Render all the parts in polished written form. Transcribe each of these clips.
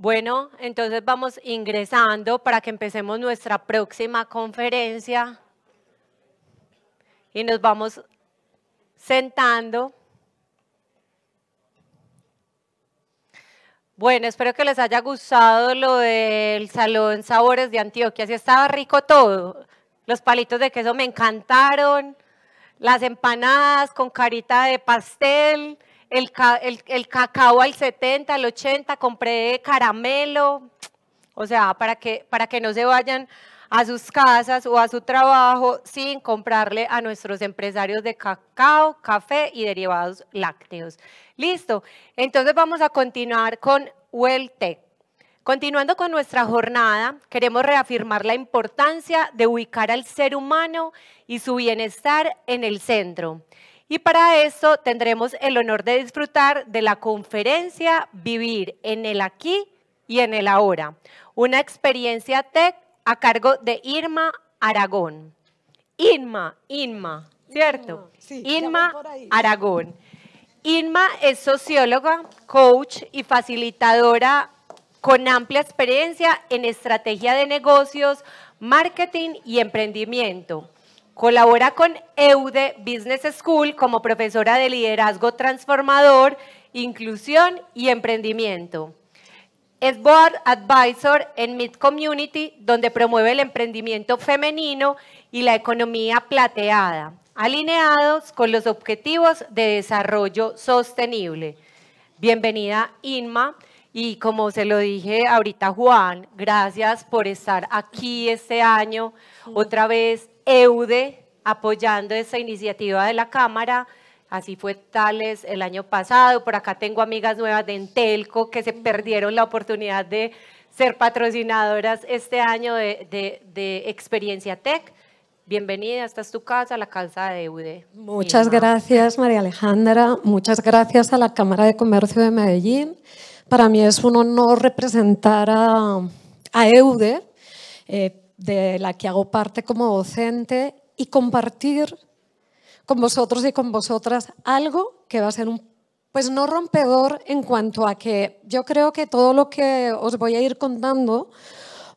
Bueno, entonces vamos ingresando para que empecemos nuestra próxima conferencia y nos vamos sentando. Bueno, espero que les haya gustado lo del Salón Sabores de Antioquia. Sí estaba rico todo. Los palitos de queso me encantaron, las empanadas con carita de pastel, el cacao al 70, al 80, compré caramelo. O sea, para que no se vayan a sus casas o a su trabajo sin comprarle a nuestros empresarios de cacao, café y derivados lácteos. Listo, entonces vamos a continuar con WellTech. Continuando con nuestra jornada, queremos reafirmar la importancia de ubicar al ser humano y su bienestar en el centro. Y para esto tendremos el honor de disfrutar de la conferencia Vivir en el Aquí y en el Ahora, una experiencia tech a cargo de Irma Aragón. Inma, ¿cierto? Sí, Inma Aragón. Inma es socióloga, coach y facilitadora con amplia experiencia en estrategia de negocios, marketing y emprendimiento. Colabora con EUDE Business School como profesora de liderazgo transformador, inclusión y emprendimiento. Es Board Advisor en Mid Community, donde promueve el emprendimiento femenino y la economía plateada, alineados con los objetivos de desarrollo sostenible. Bienvenida, Inma, y como se lo dije ahorita Juan, gracias por estar aquí este año, otra vez EUDE, apoyando esta iniciativa de la Cámara. Así fue Tales el año pasado. Por acá tengo amigas nuevas de Entelco que se perdieron la oportunidad de ser patrocinadoras este año de Experiencia Tech. Bienvenida, esta es tu casa, la casa de EUDE. Muchas gracias, María Alejandra. Muchas gracias a la Cámara de Comercio de Medellín. Para mí es un honor representar a EUDE, de la que hago parte como docente, y compartir con vosotros y con vosotras algo que va a ser pues no rompedor en cuanto a que yo creo que todo lo que os voy a ir contando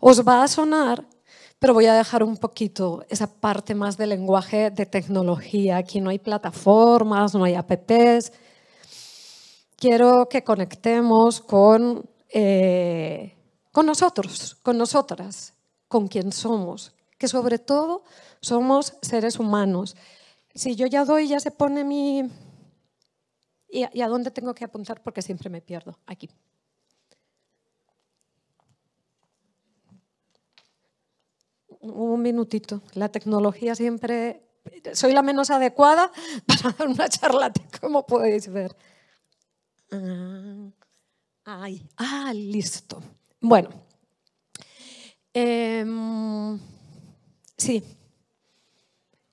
os va a sonar, pero voy a dejar un poquito esa parte más del lenguaje de tecnología. Aquí no hay plataformas, no hay apps. Quiero que conectemos con nosotros, con nosotras, con quien somos, que sobre todo somos seres humanos. Si yo ya doy, ya se pone mi… ¿Y a dónde tengo que apuntar? Porque siempre me pierdo. Aquí. Un minutito. La tecnología siempre… Soy la menos adecuada para dar una charla, como podéis ver. Listo. Bueno. Sí.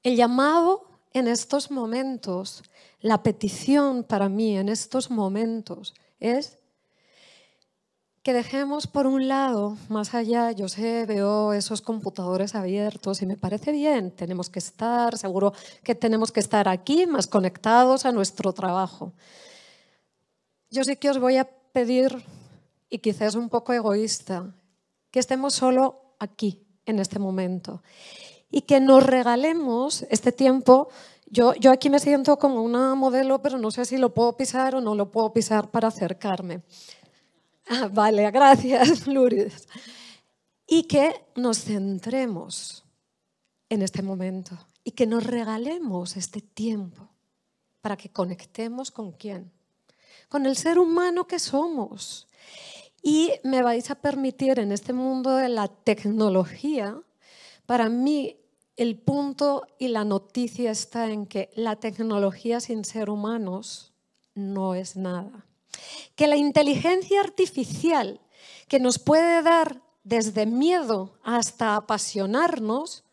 El llamado en estos momentos, la petición para mí en estos momentos es que dejemos por un lado, más allá, yo sé, veo esos computadores abiertos y me parece bien, tenemos que estar, seguro que tenemos que estar aquí más conectados a nuestro trabajo. Yo sí que os voy a pedir, y quizás un poco egoísta, que estemos solo aquí, en este momento. Y que nos regalemos este tiempo. Yo aquí me siento como una modelo, pero no sé si lo puedo pisar o no lo puedo pisar para acercarme. Vale, gracias, Lourdes. Y que nos centremos en este momento y que nos regalemos este tiempo para que conectemos ¿con quién? Con el ser humano que somos. Y me vais a permitir en este mundo de la tecnología, para mí el punto y la noticia está en que la tecnología sin ser humanos no es nada. Que la inteligencia artificial, que nos puede dar desde miedo hasta apasionarnos,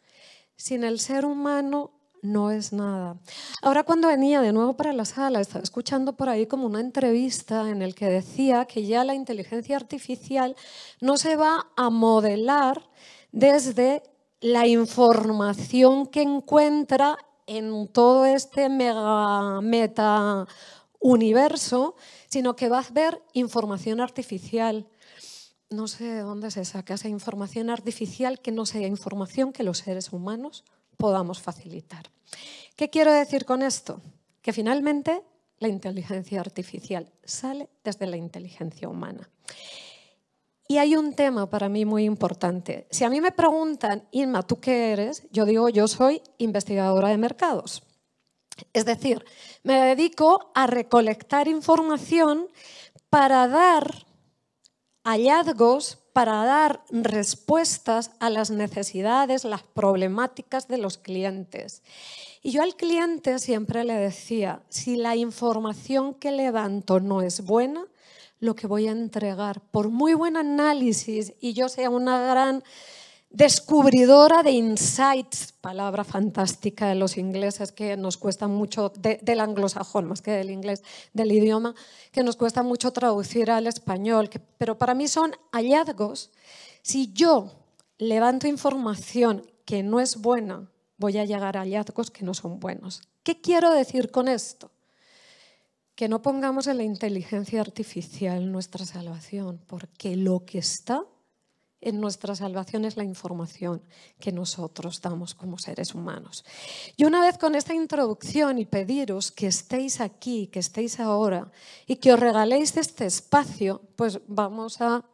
sin el ser humano no es nada. Ahora, cuando venía de nuevo para la sala, estaba escuchando por ahí como una entrevista en la que decía que ya la inteligencia artificial no se va a modelar desde la información que encuentra en todo este meta universo, sino que va a haber información artificial. no sé de dónde se saca esa información artificial que no sea información que los seres humanos podamos facilitar. ¿Qué quiero decir con esto? Que finalmente la inteligencia artificial sale desde la inteligencia humana. Y hay un tema para mí muy importante. Si a mí me preguntan, Inma, ¿tú qué eres? Yo digo, yo soy investigadora de mercados. Es decir, me dedico a recolectar información para dar hallazgos, para dar respuestas a las necesidades, las problemáticas de los clientes. Y yo al cliente siempre le decía, si la información que levanto no es buena, lo que voy a entregar, por muy buen análisis y yo sea una gran descubridora de insights, palabra fantástica de los ingleses que nos cuesta mucho, del anglosajón más que del inglés, del idioma, que nos cuesta mucho traducir al español, pero para mí son hallazgos. Si yo levanto información que no es buena, voy a llegar a hallazgos que no son buenos. ¿Qué quiero decir con esto? Que no pongamos en la inteligencia artificial nuestra salvación, porque lo que está en nuestra salvación es la información que nosotros damos como seres humanos. Y una vez con esta introducción y pediros que estéis aquí, que estéis ahora y que os regaléis este espacio, pues vamos a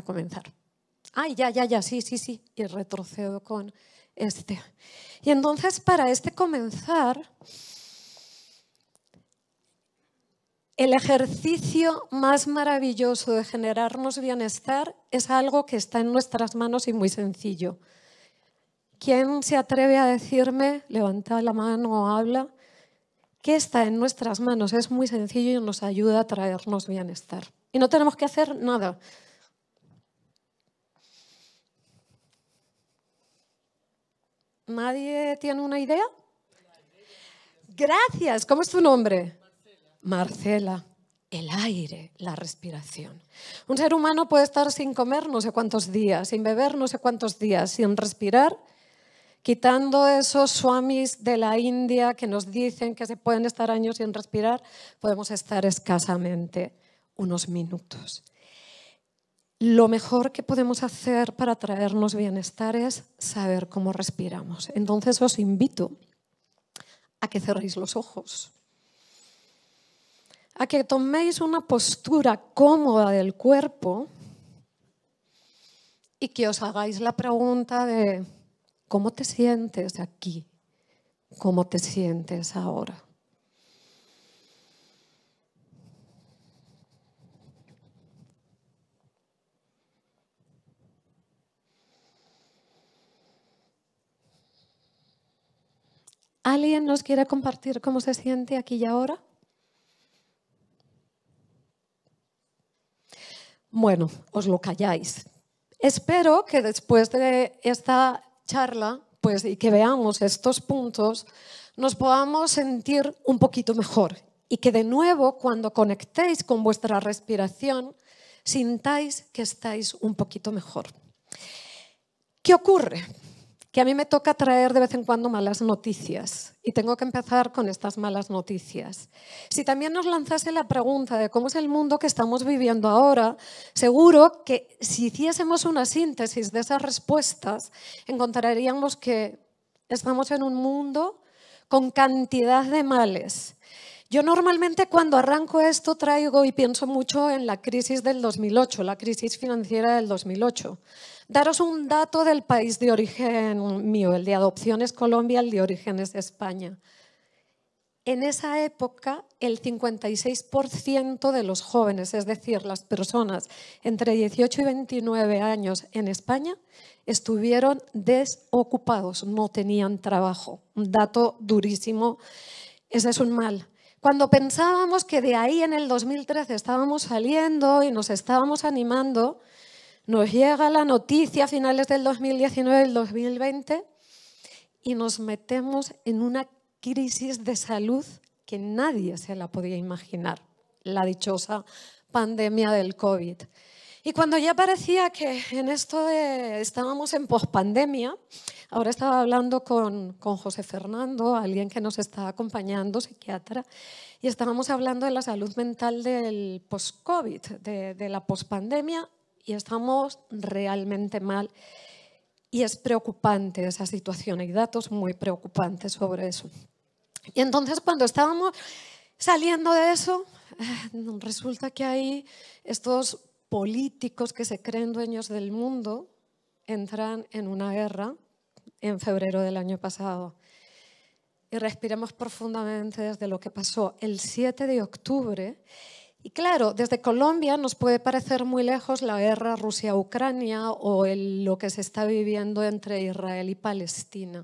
comenzar. Ay, ya, sí, y retrocedo con este. Y entonces para este comenzar, el ejercicio más maravilloso de generarnos bienestar es algo que está en nuestras manos y muy sencillo. ¿Quién se atreve a decirme, levanta la mano o habla, qué está en nuestras manos? Es muy sencillo y nos ayuda a traernos bienestar. Y no tenemos que hacer nada. ¿Nadie tiene una idea? Gracias. ¿Cómo es tu nombre? Marcela, el aire, la respiración. Un ser humano puede estar sin comer no sé cuántos días, sin beber no sé cuántos días, sin respirar, quitando esos swamis de la India que nos dicen que se pueden estar años sin respirar, podemos estar escasamente unos minutos. Lo mejor que podemos hacer para traernos bienestar es saber cómo respiramos. Entonces os invito a que cerréis los ojos, a que toméis una postura cómoda del cuerpo y que os hagáis la pregunta de ¿cómo te sientes aquí? ¿Cómo te sientes ahora? ¿Alguien nos quiere compartir cómo se siente aquí y ahora? Bueno, os lo calláis. Espero que después de esta charla, pues, y que veamos estos puntos, nos podamos sentir un poquito mejor y que de nuevo, cuando conectéis con vuestra respiración, sintáis que estáis un poquito mejor. ¿Qué ocurre? Que a mí me toca traer de vez en cuando malas noticias y tengo que empezar con estas malas noticias. Si también nos lanzase la pregunta de cómo es el mundo que estamos viviendo ahora, seguro que si hiciésemos una síntesis de esas respuestas, encontraríamos que estamos en un mundo con cantidad de males. Yo normalmente cuando arranco esto traigo y pienso mucho en la crisis del 2008, la crisis financiera del 2008. Daros un dato del país de origen mío, el de adopción es Colombia, el de origen es España. En esa época, el 56% de los jóvenes, es decir, las personas entre 18 y 29 años en España, estuvieron desocupados, no tenían trabajo. Un dato durísimo, ese es un mal. Cuando pensábamos que de ahí en el 2013 estábamos saliendo y nos estábamos animando, nos llega la noticia a finales del 2019 y del 2020 y nos metemos en una crisis de salud que nadie se la podía imaginar, la dichosa pandemia del COVID. Y cuando ya parecía que en esto estábamos en pospandemia, ahora estaba hablando con José Fernando, alguien que nos está acompañando, psiquiatra, y estábamos hablando de la salud mental del post-COVID, de la pospandemia, y estamos realmente mal. Y es preocupante esa situación, hay datos muy preocupantes sobre eso. Y entonces cuando estábamos saliendo de eso, resulta que hay estos políticos que se creen dueños del mundo, entran en una guerra en febrero del año pasado. Y respiremos profundamente desde lo que pasó el 7 de octubre. Y claro, desde Colombia nos puede parecer muy lejos la guerra Rusia-Ucrania o lo que se está viviendo entre Israel y Palestina.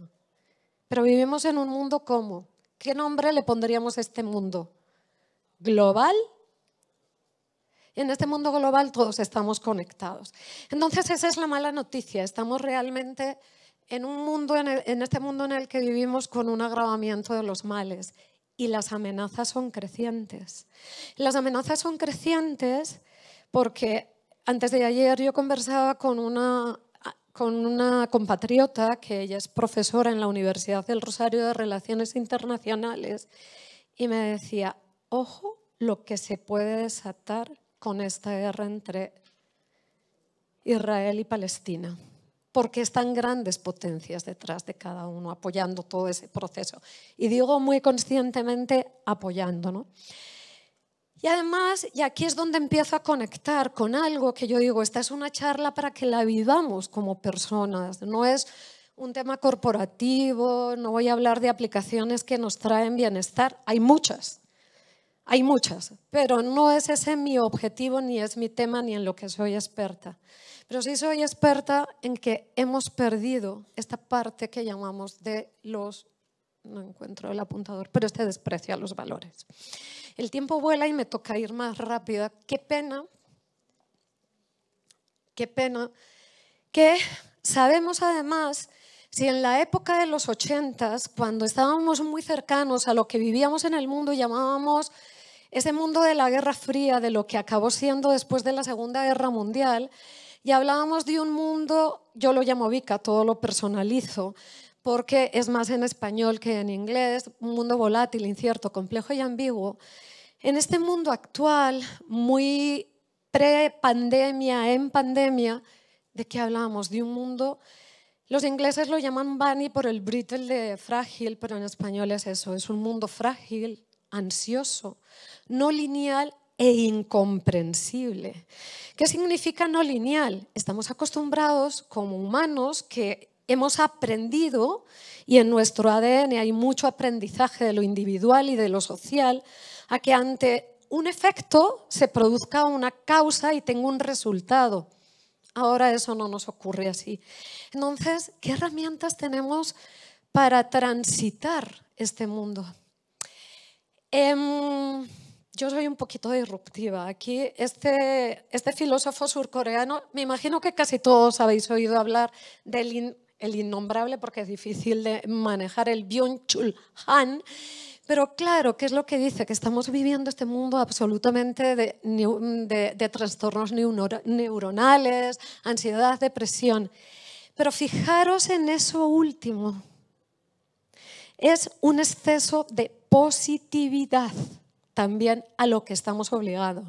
Pero vivimos en un mundo ¿cómo? ¿Qué nombre le pondríamos a este mundo? ¿Global? Y en este mundo global todos estamos conectados. Entonces esa es la mala noticia. Estamos realmente en un mundo, en este mundo en el que vivimos con un agravamiento de los males. Y las amenazas son crecientes. Las amenazas son crecientes porque antes de ayer yo conversaba con una compatriota que ella es profesora en la Universidad del Rosario de Relaciones Internacionales y me decía, ojo lo que se puede desatar con esta guerra entre Israel y Palestina, porque están grandes potencias detrás de cada uno apoyando todo ese proceso. Y digo muy conscientemente apoyando, ¿no? Y además, y aquí es donde empiezo a conectar con algo que yo digo, esta es una charla para que la vivamos como personas, no es un tema corporativo, no voy a hablar de aplicaciones que nos traen bienestar, hay muchas, pero no es ese mi objetivo, ni es mi tema, ni en lo que soy experta. Pero sí soy experta en que hemos perdido esta parte que llamamos de los, no encuentro el apuntador, pero este desprecio a los valores. El tiempo vuela y me toca ir más rápida. Qué pena que sabemos además, si en la época de los 80s, cuando estábamos muy cercanos a lo que vivíamos en el mundo, llamábamos ese mundo de la Guerra Fría, de lo que acabó siendo después de la Segunda Guerra Mundial, y hablábamos de un mundo, yo lo llamo VICA, todo lo personalizo, porque es más en español que en inglés, un mundo volátil, incierto, complejo y ambiguo. En este mundo actual, muy pre-pandemia, en pandemia, ¿de qué hablamos? De un mundo, los ingleses lo llaman bunny por el brittle de frágil, pero en español es eso, es un mundo frágil, ansioso, no lineal e incomprensible. ¿Qué significa no lineal? Estamos acostumbrados como humanos que hemos aprendido, y en nuestro ADN hay mucho aprendizaje de lo individual y de lo social, a que ante un efecto se produzca una causa y tenga un resultado. Ahora eso no nos ocurre así. Entonces, ¿qué herramientas tenemos para transitar este mundo? Yo soy un poquito disruptiva. Aquí este filósofo surcoreano, me imagino que casi todos habéis oído hablar del el innombrable, porque es difícil de manejar, el Byung-Chul Han. Pero claro, ¿qué es lo que dice? Que estamos viviendo este mundo absolutamente de trastornos neuronales, ansiedad, depresión. Pero fijaros en eso último. Es un exceso de positividad también a lo que estamos obligados.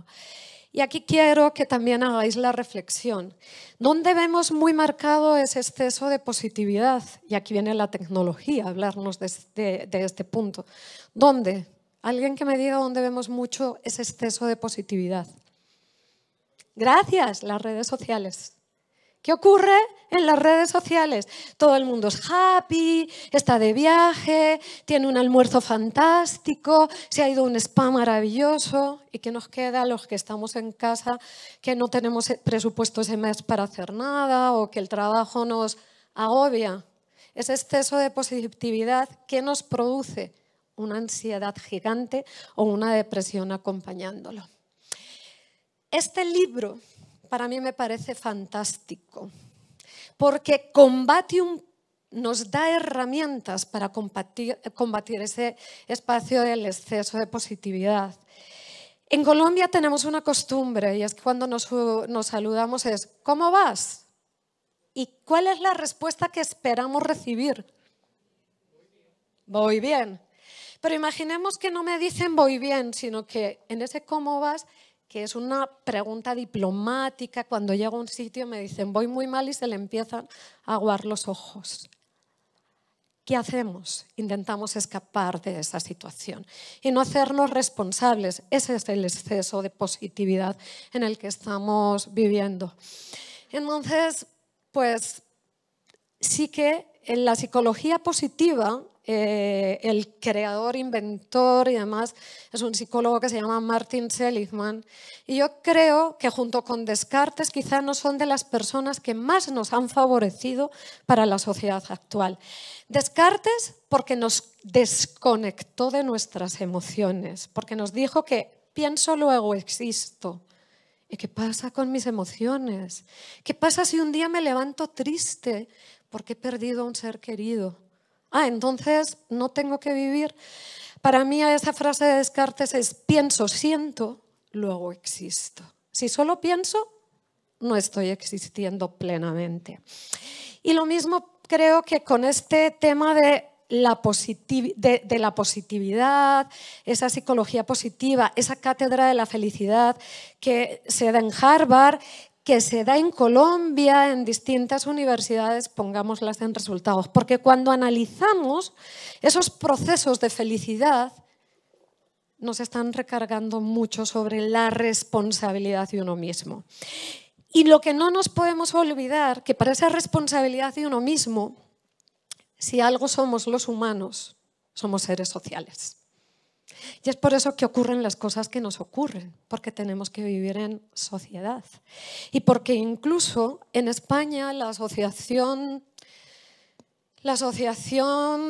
Y aquí quiero que también hagáis la reflexión. ¿Dónde vemos muy marcado ese exceso de positividad? Y aquí viene la tecnología, hablarnos de este punto. ¿Dónde? Alguien que me diga dónde vemos mucho ese exceso de positividad. Gracias, las redes sociales. ¿Qué ocurre en las redes sociales? Todo el mundo es happy, está de viaje, tiene un almuerzo fantástico, se ha ido un spa maravilloso. ¿Y qué nos queda a los que estamos en casa, que no tenemos presupuesto ese mes para hacer nada o que el trabajo nos agobia? Ese exceso de positividad, ¿qué nos produce? Una ansiedad gigante o una depresión acompañándolo. Este libro para mí me parece fantástico, porque nos da herramientas para combatir ese espacio del exceso de positividad. En Colombia tenemos una costumbre y es que cuando nos saludamos es ¿cómo vas? ¿Y cuál es la respuesta que esperamos recibir? Voy bien. Pero imaginemos que no me dicen voy bien, sino que en ese ¿cómo vas?, que es una pregunta diplomática, cuando llego a un sitio me dicen voy muy mal y se le empiezan a aguar los ojos. ¿Qué hacemos? Intentamos escapar de esa situación y no hacernos responsables. Ese es el exceso de positividad en el que estamos viviendo. Entonces, pues sí que en la psicología positiva, el creador, inventor y demás es un psicólogo que se llama Martin Seligman, y yo creo que junto con Descartes quizá no son de las personas que más nos han favorecido para la sociedad actual. Descartes porque nos desconectó de nuestras emociones, porque nos dijo que pienso luego existo. ¿Y qué pasa con mis emociones? ¿Qué pasa si un día me levanto triste porque he perdido a un ser querido? Entonces no tengo que vivir. Para mí esa frase de Descartes es pienso, siento, luego existo. Si solo pienso, no estoy existiendo plenamente. Y lo mismo creo que con este tema de la positividad, esa psicología positiva, esa cátedra de la felicidad que se da en Harvard, que se da en Colombia, en distintas universidades, pongámoslas en resultados. Porque cuando analizamos esos procesos de felicidad, nos están recargando mucho sobre la responsabilidad de uno mismo. Y lo que no nos podemos olvidar, que para esa responsabilidad de uno mismo, si algo somos los humanos, somos seres sociales. Y es por eso que ocurren las cosas que nos ocurren, porque tenemos que vivir en sociedad. Y porque incluso en España la asociación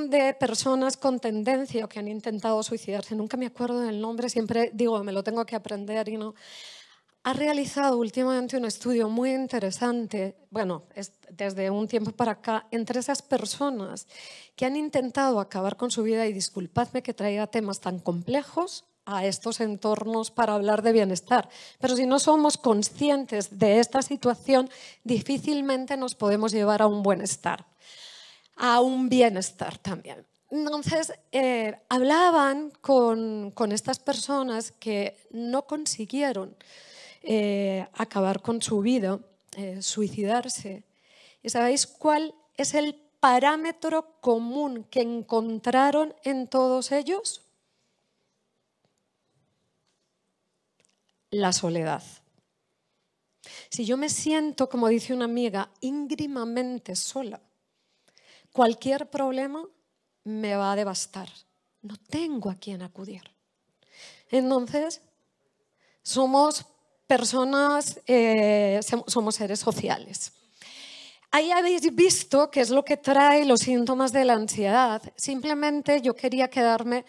de personas con tendencia o que han intentado suicidarse, nunca me acuerdo del nombre, siempre digo, me lo tengo que aprender y no, ha realizado últimamente un estudio muy interesante, bueno, desde un tiempo para acá, entre esas personas que han intentado acabar con su vida, y disculpadme que traiga temas tan complejos a estos entornos para hablar de bienestar, pero si no somos conscientes de esta situación, difícilmente nos podemos llevar a un buenestar, a un bienestar también. Entonces, hablaban con estas personas que no consiguieron acabar con su vida, suicidarse. ¿Y sabéis cuál es el parámetro común que encontraron en todos ellos? La soledad. Si yo me siento, como dice una amiga, íngrimamente sola, cualquier problema me va a devastar. No tengo a quién acudir. Entonces, somos personas, somos seres sociales. Ahí habéis visto qué es lo que trae los síntomas de la ansiedad. Simplemente yo quería quedarme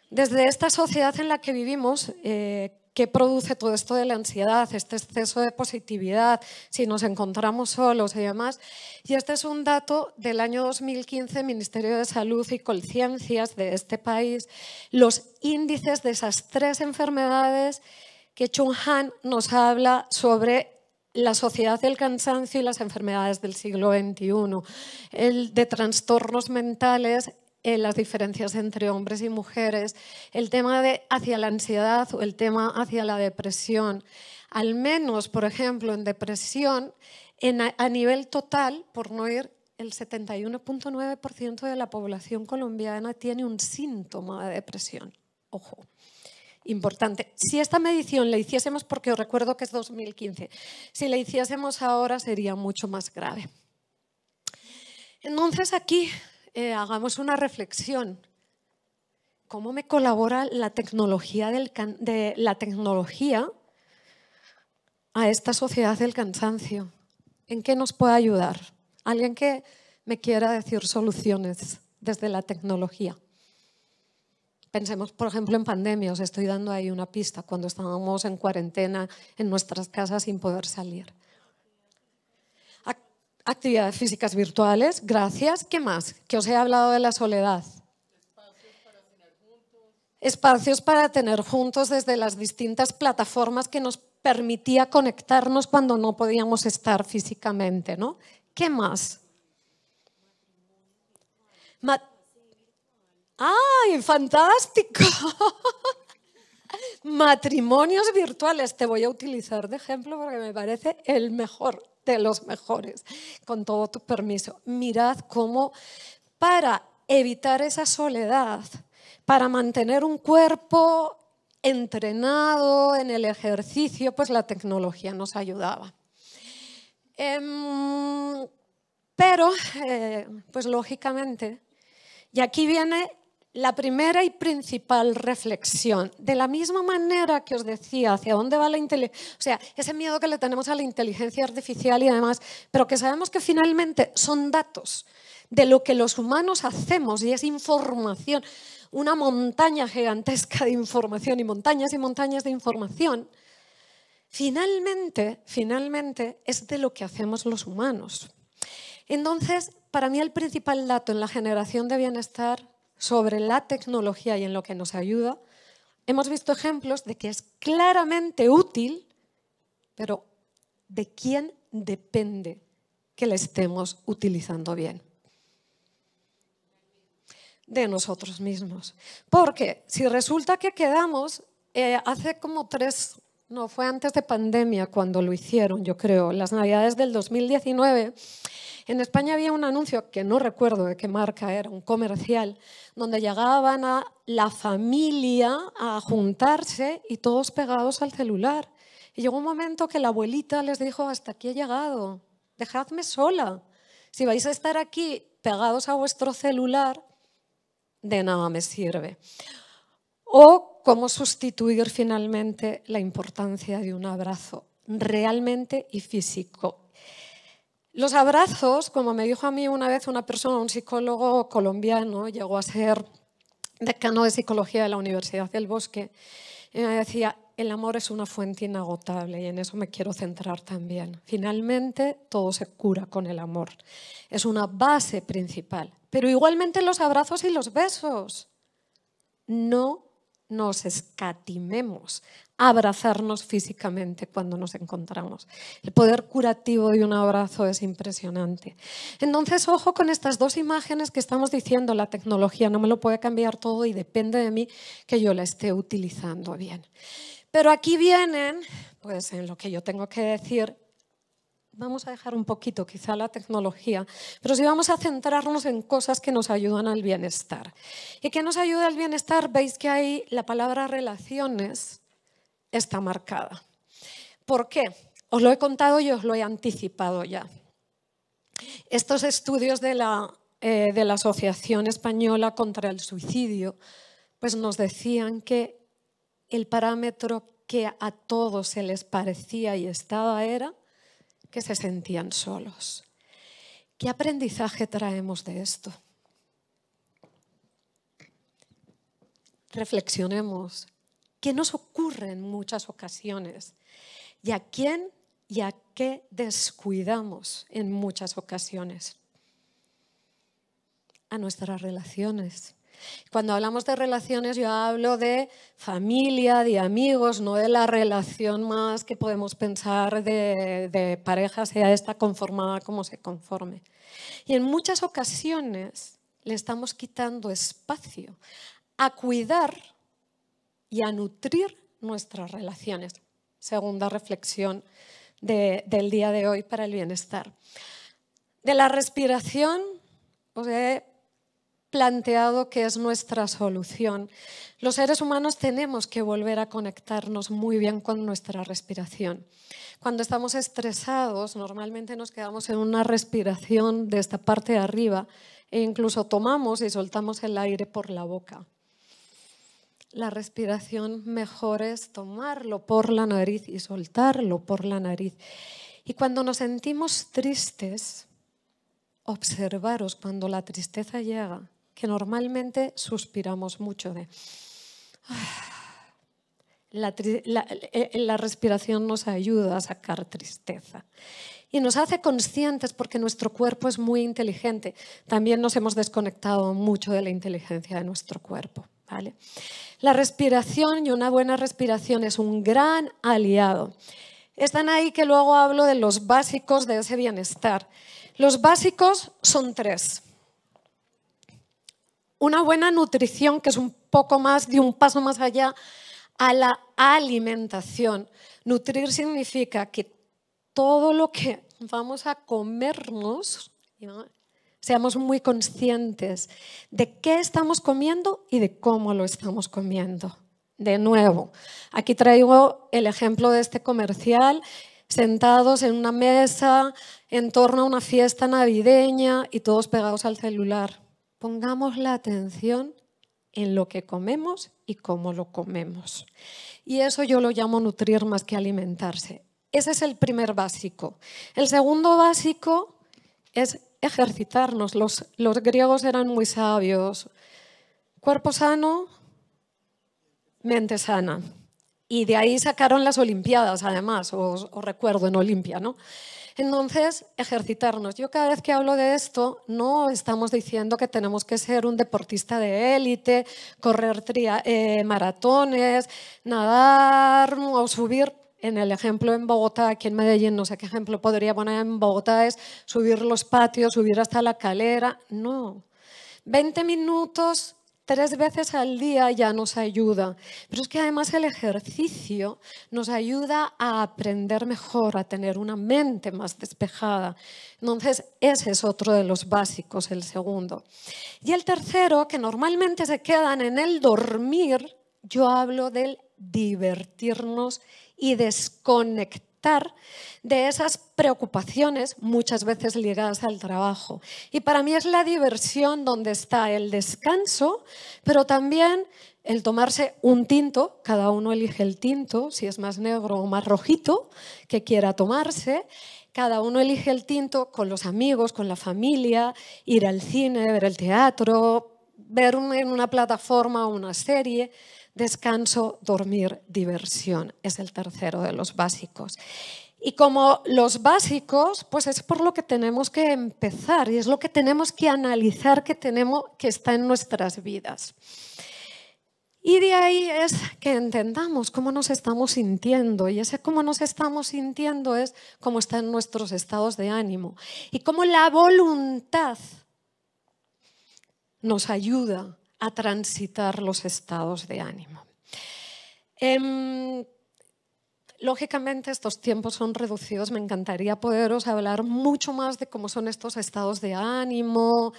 desde esta sociedad en la que vivimos, qué produce todo esto de la ansiedad, este exceso de positividad, si nos encontramos solos y demás. Y este es un dato del año 2015, Ministerio de Salud y Colciencias de este país, los índices de esas 3 enfermedades que Chung Han nos habla sobre la sociedad del cansancio y las enfermedades del siglo XXI, el de trastornos mentales, las diferencias entre hombres y mujeres, el tema de hacia la ansiedad o el tema hacia la depresión. Al menos, por ejemplo, en depresión, a nivel total, por no ir, el 71,9% de la población colombiana tiene un síntoma de depresión. Ojo. Importante. Si esta medición la hiciésemos, porque os recuerdo que es 2015, si la hiciésemos ahora sería mucho más grave. Entonces aquí hagamos una reflexión. ¿Cómo me colabora la tecnología a esta sociedad del cansancio? ¿En qué nos puede ayudar? Alguien que me quiera decir soluciones desde la tecnología. Pensemos, por ejemplo, en pandemia. Os estoy dando ahí una pista, cuando estábamos en cuarentena en nuestras casas sin poder salir. Actividades físicas virtuales, gracias. ¿Qué más? Que os he hablado de la soledad. espacios para tener juntos desde las distintas plataformas que nos permitía conectarnos cuando no podíamos estar físicamente, ¿no? ¿Qué más? ¡Ay, fantástico! Matrimonios virtuales, te voy a utilizar de ejemplo porque me parece el mejor de los mejores, con todo tu permiso. Mirad cómo para evitar esa soledad, para mantener un cuerpo entrenado en el ejercicio, pues la tecnología nos ayudaba. Pero, pues lógicamente, y aquí viene la primera y principal reflexión. De la misma manera que os decía, hacia dónde va la inteligencia, o sea, ese miedo que le tenemos a la inteligencia artificial y demás, pero que sabemos que finalmente son datos de lo que los humanos hacemos y es información, una montaña gigantesca de información y montañas de información, finalmente es de lo que hacemos los humanos. Entonces, para mí el principal dato en la generación de bienestar sobre la tecnología y en lo que nos ayuda, hemos visto ejemplos de que es claramente útil, pero ¿de quién depende que la estemos utilizando bien? De nosotros mismos. Porque si resulta que quedamos, hace como fue antes de pandemia cuando lo hicieron, yo creo, las Navidades del 2019, en España había un anuncio que no recuerdo de qué marca era, un comercial, donde llegaban a la familia a juntarse y todos pegados al celular. Y llegó un momento que la abuelita les dijo, hasta aquí he llegado, dejadme sola. Si vais a estar aquí pegados a vuestro celular, de nada me sirve. O cómo sustituir finalmente la importancia de un abrazo realmente y físico. Los abrazos, como me dijo a mí una vez una persona, un psicólogo colombiano, llegó a ser decano de psicología de la Universidad del Bosque, y me decía, el amor es una fuente inagotable y en eso me quiero centrar también. Finalmente, todo se cura con el amor. Es una base principal. Pero igualmente los abrazos y los besos. No nos escatimemos a abrazarnos físicamente cuando nos encontramos. El poder curativo de un abrazo es impresionante. Entonces, ojo con estas dos imágenes que estamos diciendo, la tecnología no me lo puede cambiar todo y depende de mí que yo la esté utilizando bien. Pero aquí vienen, pues en lo que yo tengo que decir, vamos a dejar un poquito quizá la tecnología, pero sí vamos a centrarnos en cosas que nos ayudan al bienestar. ¿Y qué nos ayuda al bienestar? Veis que ahí la palabra relaciones está marcada. ¿Por qué? Os lo he contado y os lo he anticipado ya. Estos estudios de la Asociación Española contra el Suicidio pues nos decían que el parámetro que a todos se les parecía y estaba era que se sentían solos. ¿Qué aprendizaje traemos de esto? Reflexionemos. ¿Qué nos ocurre en muchas ocasiones? ¿Y a quién y a qué descuidamos en muchas ocasiones? A nuestras relaciones. Cuando hablamos de relaciones, yo hablo de familia, de amigos, no de la relación más que podemos pensar de pareja, sea esta conformada como se conforme. Y en muchas ocasiones le estamos quitando espacio a cuidar y a nutrir nuestras relaciones. Segunda reflexión del día de hoy para el bienestar. De la respiración, os he planteado que es nuestra solución. Los seres humanos tenemos que volver a conectarnos muy bien con nuestra respiración. Cuando estamos estresados, normalmente nos quedamos en una respiración de esta parte de arriba e incluso tomamos y soltamos el aire por la boca. La respiración mejor es tomarlo por la nariz y soltarlo por la nariz. Y cuando nos sentimos tristes, observaros cuando la tristeza llega, que normalmente suspiramos mucho de... La respiración nos ayuda a sacar tristeza y nos hace conscientes porque nuestro cuerpo es muy inteligente. También nos hemos desconectado mucho de la inteligencia de nuestro cuerpo. ¿vale? La respiración y una buena respiración es un gran aliado. Están ahí que luego hablo de los básicos de ese bienestar. Los básicos son 3. Una buena nutrición, que es un poco más de un paso más allá a la alimentación. Nutrir significa que todo lo que vamos a comernos, ¿no?, seamos muy conscientes de qué estamos comiendo y de cómo lo estamos comiendo. De nuevo, aquí traigo el ejemplo de este comercial, sentados en una mesa en torno a una fiesta navideña y todos pegados al celular. Pongamos la atención en lo que comemos y cómo lo comemos. Y eso yo lo llamo nutrir más que alimentarse. Ese es el primer básico. El segundo básico es ejercitarnos. Los griegos eran muy sabios. Cuerpo sano, mente sana. Y de ahí sacaron las Olimpiadas, además, os recuerdo, en Olimpia, ¿no? Entonces, ejercitarnos. Yo cada vez que hablo de esto, no estamos diciendo que tenemos que ser un deportista de élite, correr maratones, nadar o subir. En el ejemplo en Bogotá, aquí en Medellín, no sé qué ejemplo podría poner en Bogotá, es subir los patios, subir hasta la calera. No, 20 minutos 3 veces al día ya nos ayuda. Pero es que además el ejercicio nos ayuda a aprender mejor, a tener una mente más despejada. Entonces, ese es otro de los básicos, el segundo. Y el tercero, que normalmente se quedan en el dormir, yo hablo del divertirnos y desconectar de esas preocupaciones muchas veces ligadas al trabajo. Y para mí es la diversión donde está el descanso, pero también el tomarse un tinto, cada uno elige el tinto, si es más negro o más rojito, que quiera tomarse. Cada uno elige el tinto con los amigos, con la familia, ir al cine, ver el teatro, ver en una plataforma una serie. Descanso, dormir, diversión. Es el tercero de los básicos. Y como los básicos, pues es por lo que tenemos que empezar y es lo que tenemos que analizar que está en nuestras vidas. Y de ahí es que entendamos cómo nos estamos sintiendo y ese cómo nos estamos sintiendo es cómo están nuestros estados de ánimo y cómo la voluntad nos ayuda a transitar los estados de ánimo. Lógicamente estos tiempos son reducidos, me encantaría poderos hablar mucho más de cómo son estos estados de ánimo,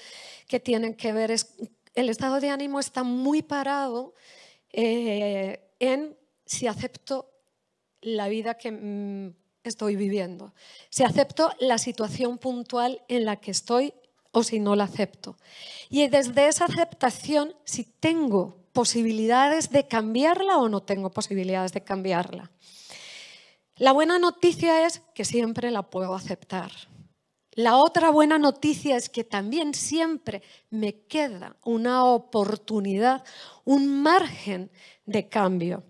que tienen que ver, el estado de ánimo está muy parado en si acepto la vida que estoy viviendo, si acepto la situación puntual en la que estoy o si no la acepto. Y desde esa aceptación, si tengo posibilidades de cambiarla o no tengo posibilidades de cambiarla. La buena noticia es que siempre la puedo aceptar. La otra buena noticia es que también siempre me queda una oportunidad, un margen de cambio.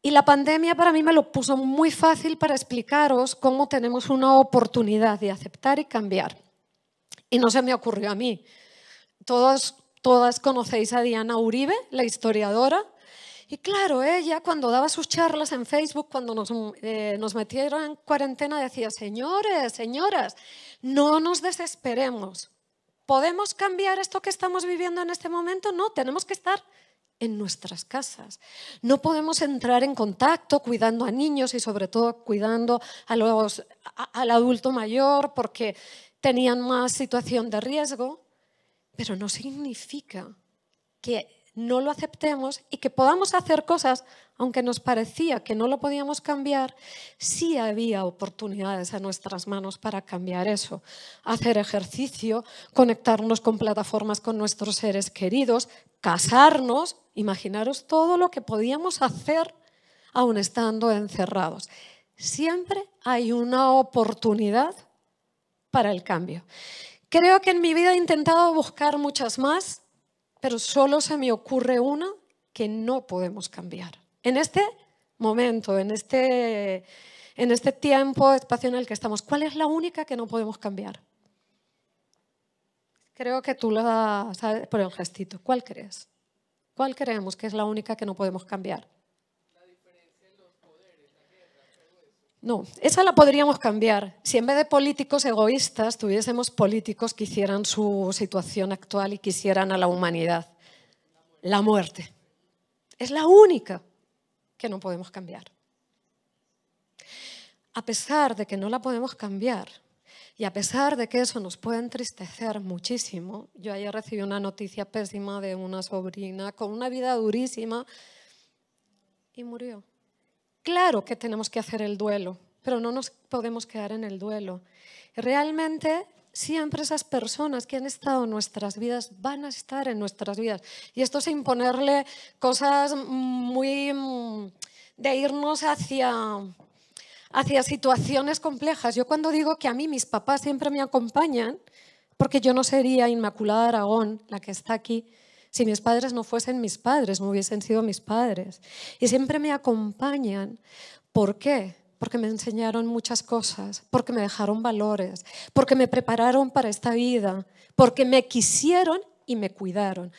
Y la pandemia para mí me lo puso muy fácil para explicaros cómo tenemos una oportunidad de aceptar y cambiar. Y no se me ocurrió a mí. Todas conocéis a Diana Uribe, la historiadora. Y claro, ella cuando daba sus charlas en Facebook, cuando nos metieron en cuarentena, decía, señores, señoras, no nos desesperemos. ¿Podemos cambiar esto que estamos viviendo en este momento? No, tenemos que estar en nuestras casas. No podemos entrar en contacto cuidando a niños y sobre todo cuidando al adulto mayor porque tenían más situación de riesgo, pero no significa que no lo aceptemos y que podamos hacer cosas, aunque nos parecía que no lo podíamos cambiar, sí había oportunidades a nuestras manos para cambiar eso. Hacer ejercicio, conectarnos con plataformas con nuestros seres queridos, casarnos, imaginaros todo lo que podíamos hacer aún estando encerrados. Siempre hay una oportunidad para el cambio. Creo que en mi vida he intentado buscar muchas más, pero solo se me ocurre una que no podemos cambiar. En este momento, en este tiempo, espacio en el que estamos, ¿cuál es la única que no podemos cambiar? Creo que tú la sabes por el gestito. ¿Cuál crees? ¿Cuál creemos que es la única que no podemos cambiar? No, esa la podríamos cambiar. Si en vez de políticos egoístas tuviésemos políticos que hicieran su situación actual y quisieran a la humanidad. La muerte. Es la única que no podemos cambiar. A pesar de que no la podemos cambiar y a pesar de que eso nos puede entristecer muchísimo, yo ayer recibí una noticia pésima de una sobrina con una vida durísima y murió. Claro que tenemos que hacer el duelo, pero no nos podemos quedar en el duelo. Y realmente siempre esas personas que han estado en nuestras vidas van a estar en nuestras vidas. Y esto sin ponerle cosas muy de irnos hacia situaciones complejas. Yo cuando digo que a mí mis papás siempre me acompañan, porque yo no sería Inmaculada Aragón, la que está aquí, si mis padres no fuesen mis padres, no hubiesen sido mis padres. Y siempre me acompañan. ¿Por qué? Porque me enseñaron muchas cosas, porque me dejaron valores, porque me prepararon para esta vida, porque me quisieron y me cuidaron.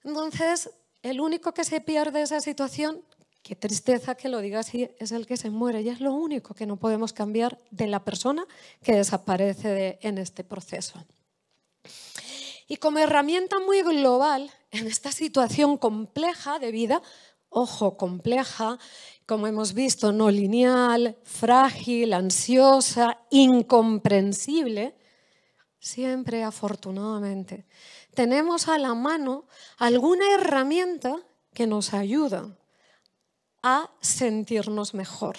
Entonces, el único que se pierde esa situación, qué tristeza que lo diga así, es el que se muere. Y es lo único que no podemos cambiar de la persona que desaparece en este proceso. Y como herramienta muy global en esta situación compleja de vida, ojo, compleja, como hemos visto, no lineal, frágil, ansiosa, incomprensible, siempre afortunadamente tenemos a la mano alguna herramienta que nos ayuda a sentirnos mejor.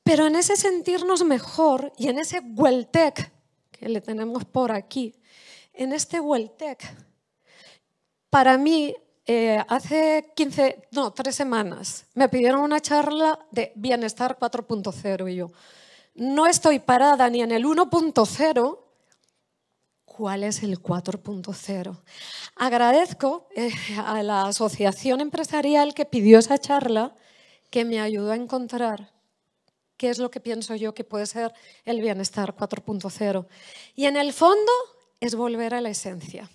Pero en ese sentirnos mejor y en ese Hueltec que le tenemos por aquí, en este Hueltec, para mí, hace 3 semanas me pidieron una charla de Bienestar 4.0 y yo no estoy parada ni en el 1.0, ¿cuál es el 4.0? Agradezco a la asociación empresarial que pidió esa charla, que me ayudó a encontrar qué es lo que pienso yo que puede ser el Bienestar 4.0. Y en el fondo es volver a la esencia.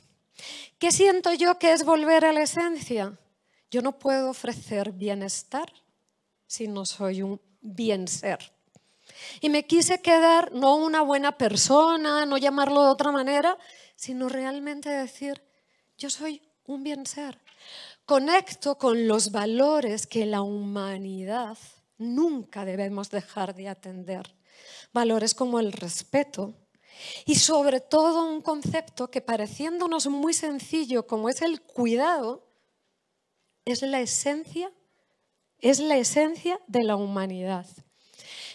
¿Qué siento yo que es volver a la esencia? Yo no puedo ofrecer bienestar si no soy un bien ser. Y me quise quedar no una buena persona, no llamarlo de otra manera, sino realmente decir, yo soy un bien ser. Conecto con los valores que la humanidad nunca debemos dejar de atender. Valores como el respeto, y sobre todo un concepto que pareciéndonos muy sencillo como es el cuidado, es la esencia de la humanidad.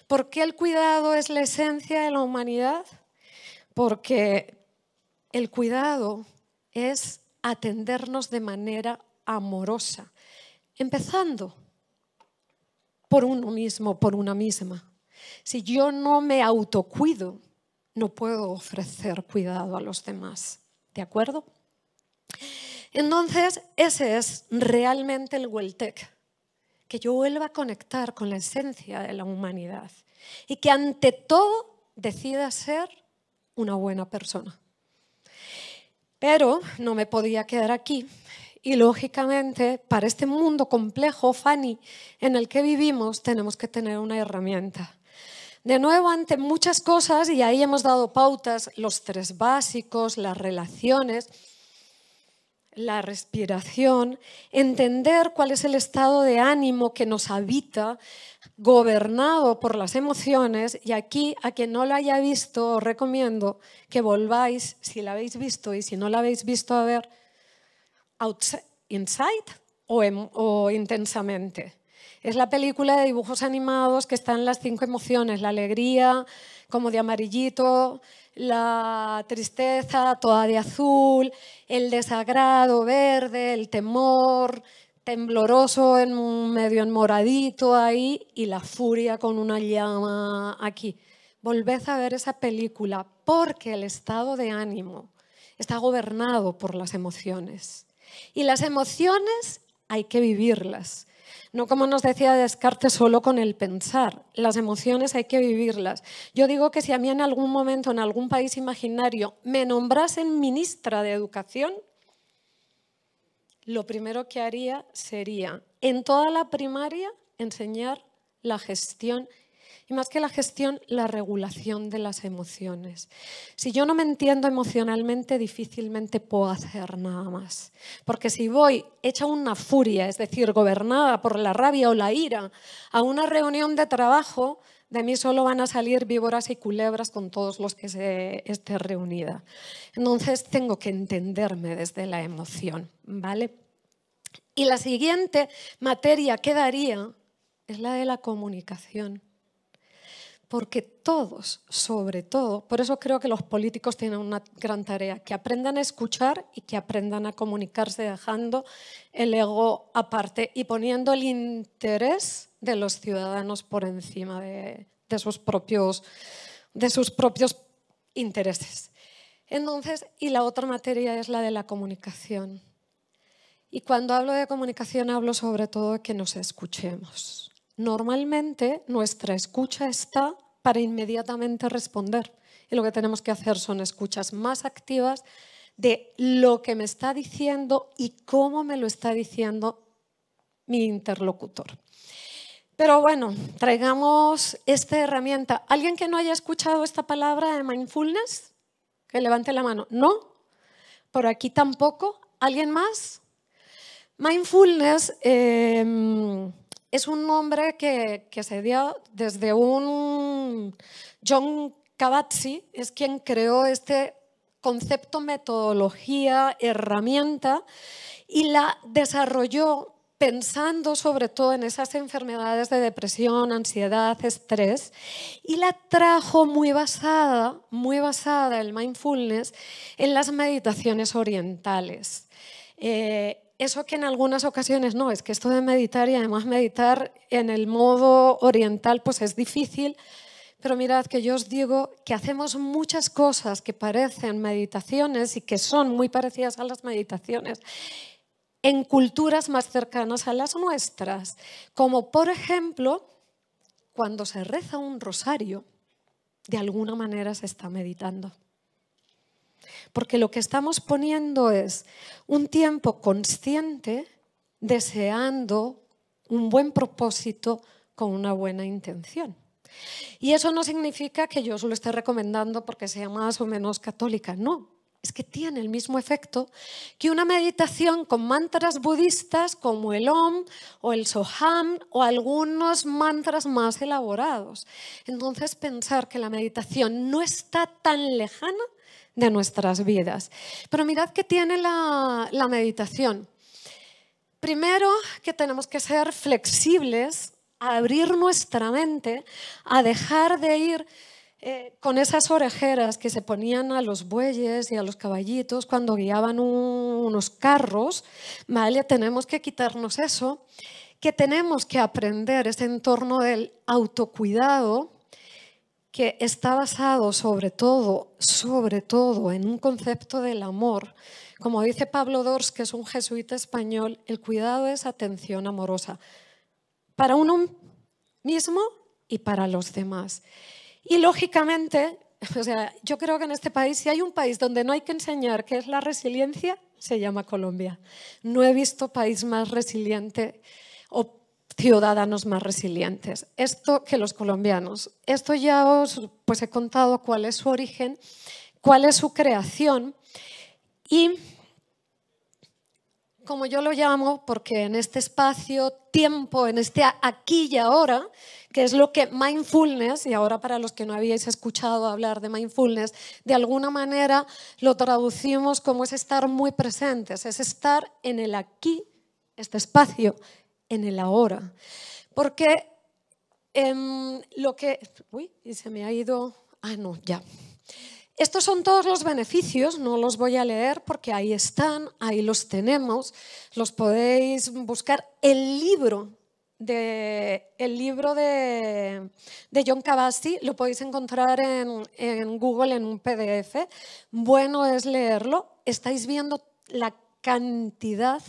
¿Por qué el cuidado es la esencia de la humanidad? Porque el cuidado es atendernos de manera amorosa, empezando por uno mismo, por una misma. Si yo no me autocuido, no puedo ofrecer cuidado a los demás, ¿de acuerdo? Entonces, ese es realmente el Hueltec, que yo vuelva a conectar con la esencia de la humanidad y que ante todo decida ser una buena persona. Pero no me podía quedar aquí y lógicamente para este mundo complejo, Fanny, en el que vivimos, tenemos que tener una herramienta. De nuevo, ante muchas cosas, y ahí hemos dado pautas, los 3 básicos, las relaciones, la respiración, entender cuál es el estado de ánimo que nos habita, gobernado por las emociones. Y aquí, a quien no lo haya visto, os recomiendo que volváis, si la habéis visto y si no la habéis visto, a ver Inside o Intensamente. Es la película de dibujos animados que están las 5 emociones, la alegría, como de amarillito, la tristeza, toda de azul, el desagrado verde, el temor, tembloroso medio en moradito ahí y la furia con una llama aquí. Volved a ver esa película porque el estado de ánimo está gobernado por las emociones. Y las emociones hay que vivirlas. No, como nos decía Descartes, solo con el pensar. Las emociones hay que vivirlas. Yo digo que si a mí en algún momento, en algún país imaginario, me nombrasen ministra de Educación, lo primero que haría sería, en toda la primaria, enseñar la gestión, y más que la gestión, la regulación de las emociones. Si yo no me entiendo emocionalmente, difícilmente puedo hacer nada más. Porque si voy hecha una furia, es decir, gobernada por la rabia o la ira, a una reunión de trabajo, de mí solo van a salir víboras y culebras con todos los que esté reunida. Entonces tengo que entenderme desde la emoción, ¿vale? Y la siguiente materia que daría es la de la comunicación. Porque todos, sobre todo, por eso creo que los políticos tienen una gran tarea, que aprendan a escuchar y que aprendan a comunicarse dejando el ego aparte y poniendo el interés de los ciudadanos por encima de sus propios intereses. Entonces, y la otra materia es la de la comunicación. Y cuando hablo de comunicación hablo sobre todo de que nos escuchemos. Normalmente nuestra escucha está para inmediatamente responder y lo que tenemos que hacer son escuchas más activas de lo que me está diciendo y cómo me lo está diciendo mi interlocutor. Pero bueno, traigamos esta herramienta. ¿Alguien que no haya escuchado esta palabra de mindfulness? Que levante la mano. ¿No? ¿Por aquí tampoco? ¿Alguien más? Mindfulness es un nombre que se dio desde un John Kabat-Zinn, es quien creó este concepto, metodología, herramienta y la desarrolló pensando sobre todo en esas enfermedades de depresión, ansiedad, estrés y la trajo muy basada el mindfulness en las meditaciones orientales. Eso que en algunas ocasiones no, es que esto de meditar y además meditar en el modo oriental pues es difícil, pero mirad que yo os digo que hacemos muchas cosas que parecen meditaciones y que son muy parecidas a las meditaciones en culturas más cercanas a las nuestras, como por ejemplo cuando se reza un rosario, de alguna manera se está meditando. Porque lo que estamos poniendo es un tiempo consciente deseando un buen propósito con una buena intención. Y eso no significa que yo os lo esté recomendando porque sea más o menos católica, no. Es que tiene el mismo efecto que una meditación con mantras budistas como el Om o el Soham o algunos mantras más elaborados. Entonces pensar que la meditación no está tan lejana de nuestras vidas. Pero mirad que tiene la meditación. Primero, que tenemos que ser flexibles, a abrir nuestra mente, a dejar de ir con esas orejeras que se ponían a los bueyes y a los caballitos cuando guiaban unos carros, ¿vale? Tenemos que quitarnos eso, que tenemos que aprender ese entorno del autocuidado, que está basado sobre todo en un concepto del amor. Como dice Pablo Dors, que es un jesuita español, el cuidado es atención amorosa para uno mismo y para los demás. Y lógicamente, yo creo que en este país, si hay un país donde no hay que enseñar qué es la resiliencia, se llama Colombia. No he visto país más resiliente o ciudadanos más resilientes, esto que los colombianos. Esto ya os he contado cuál es su origen, cuál es su creación y como yo lo llamo, porque en este espacio-tiempo, en este aquí y ahora, que es lo que mindfulness, y ahora para los que no habíais escuchado hablar de mindfulness, de alguna manera lo traducimos como es estar muy presentes, es estar en el aquí, este espacio, en el ahora. Porque lo que... Uy, y se me ha ido... Ah, no, ya. Estos son todos los beneficios, no los voy a leer porque ahí están, ahí los tenemos, los podéis buscar. El libro de John Kabat-Zinn lo podéis encontrar en Google en un PDF. Bueno es leerlo. Estáis viendo la cantidad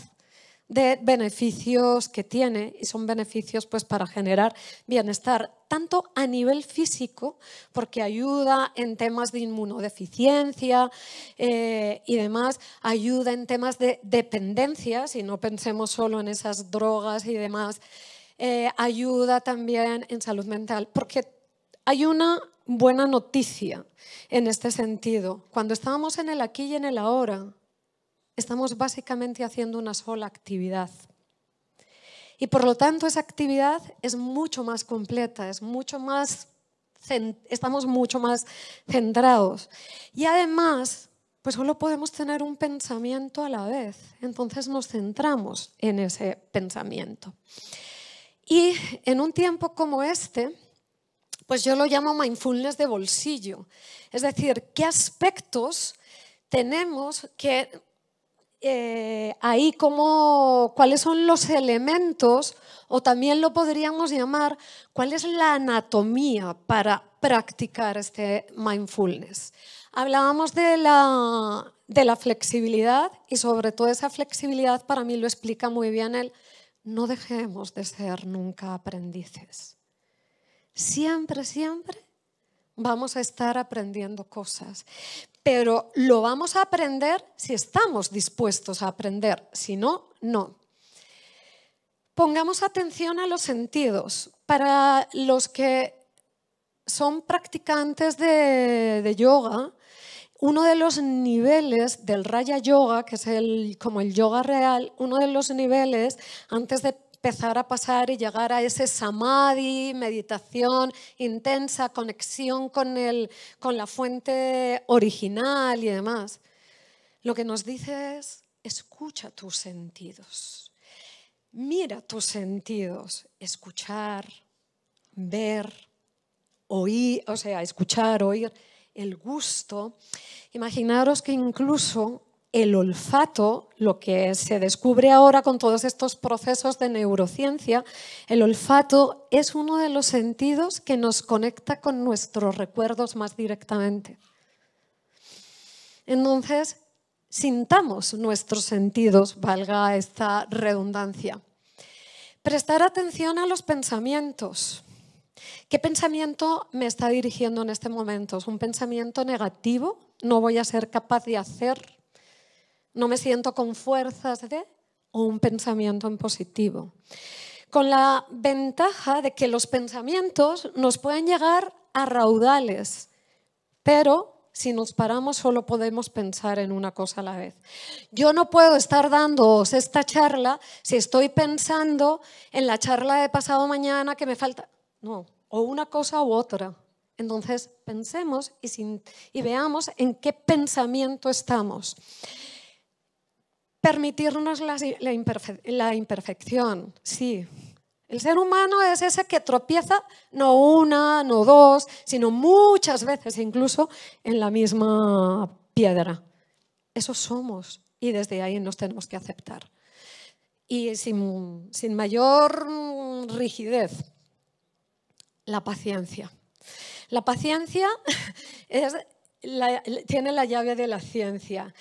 de beneficios que tiene, y son beneficios pues para generar bienestar tanto a nivel físico, porque ayuda en temas de inmunodeficiencia y demás, ayuda en temas de dependencias, y no pensemos solo en esas drogas y demás, ayuda también en salud mental, porque hay una buena noticia en este sentido. Cuando estábamos en el aquí y en el ahora, estamos básicamente haciendo una sola actividad. Y por lo tanto esa actividad es mucho más completa, estamos mucho más centrados. Y además, pues solo podemos tener un pensamiento a la vez. Entonces nos centramos en ese pensamiento. Y en un tiempo como este, pues yo lo llamo mindfulness de bolsillo. Es decir, ¿qué aspectos tenemos que ahí cuáles son los elementos, o también lo podríamos llamar, cuál es la anatomía para practicar este mindfulness? Hablábamos de la flexibilidad, y sobre todo esa flexibilidad para mí lo explica muy bien él. No dejemos de ser nunca aprendices. Siempre, siempre vamos a estar aprendiendo cosas, pero lo vamos a aprender si estamos dispuestos a aprender, si no, no. Pongamos atención a los sentidos. Para los que son practicantes de yoga, uno de los niveles del Raja Yoga, que es como el yoga real, uno de los niveles antes de empezar a pasar y llegar a ese samadhi, meditación intensa, conexión con la fuente original y demás, lo que nos dice es: escucha tus sentidos, mira tus sentidos, escuchar, ver, oír, o sea, escuchar, oír, el gusto. Imaginaros que incluso el olfato, lo que se descubre ahora con todos estos procesos de neurociencia, el olfato es uno de los sentidos que nos conecta con nuestros recuerdos más directamente. Entonces, sintamos nuestros sentidos, valga esta redundancia. Prestar atención a los pensamientos. ¿Qué pensamiento me está dirigiendo en este momento? ¿Es un pensamiento negativo? ¿No voy a ser capaz de hacer? ¿No me siento con fuerzas de? ¿O un pensamiento en positivo? Con la ventaja de que los pensamientos nos pueden llegar a raudales, pero si nos paramos solo podemos pensar en una cosa a la vez. Yo no puedo estar dándoos esta charla si estoy pensando en la charla de pasado mañana que me falta. No, o una cosa u otra. Entonces pensemos y veamos en qué pensamiento estamos. Permitirnos la imperfección, sí. El ser humano es ese que tropieza no una, no dos, sino muchas veces incluso en la misma piedra. Eso somos, y desde ahí nos tenemos que aceptar. Y sin mayor rigidez, la paciencia. La paciencia tiene la llave de la ciencia.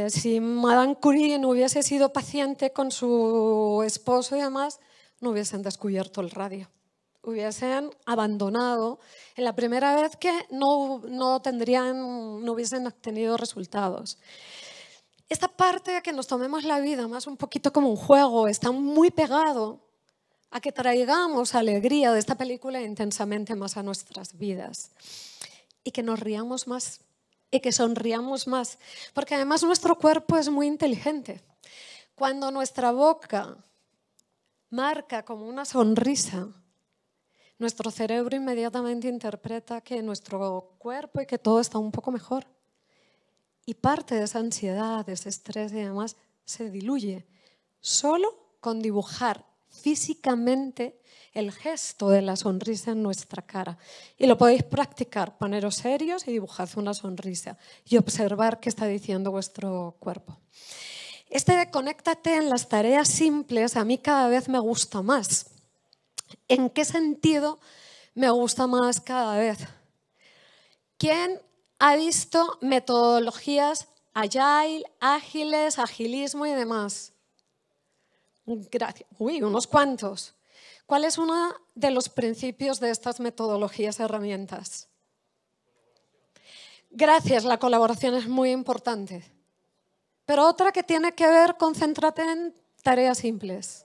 Si Madame Curie no hubiese sido paciente con su esposo y demás, no hubiesen descubierto el radio. Hubiesen abandonado en la primera vez que no hubiesen obtenido resultados. Esta parte de que nos tomemos la vida más un poquito como un juego está muy pegado a que traigamos alegría de esta película intensamente más a nuestras vidas y que nos riamos más y que sonriamos más, porque además nuestro cuerpo es muy inteligente. Cuando nuestra boca marca como una sonrisa, nuestro cerebro inmediatamente interpreta que nuestro cuerpo y que todo está un poco mejor. Y parte de esa ansiedad, de ese estrés y demás se diluye solo con dibujar físicamente el gesto de la sonrisa en nuestra cara. Y lo podéis practicar, poneros serios y dibujad una sonrisa y observar qué está diciendo vuestro cuerpo. Este de conéctate en las tareas simples a mí cada vez me gusta más. ¿En qué sentido me gusta más cada vez? ¿Quién ha visto metodologías agile, ágiles, agilismo y demás? Gracias. Uy, unos cuantos. ¿Cuál es uno de los principios de estas metodologías, herramientas? Gracias, la colaboración es muy importante. Pero otra que tiene que ver con céntrate en tareas simples.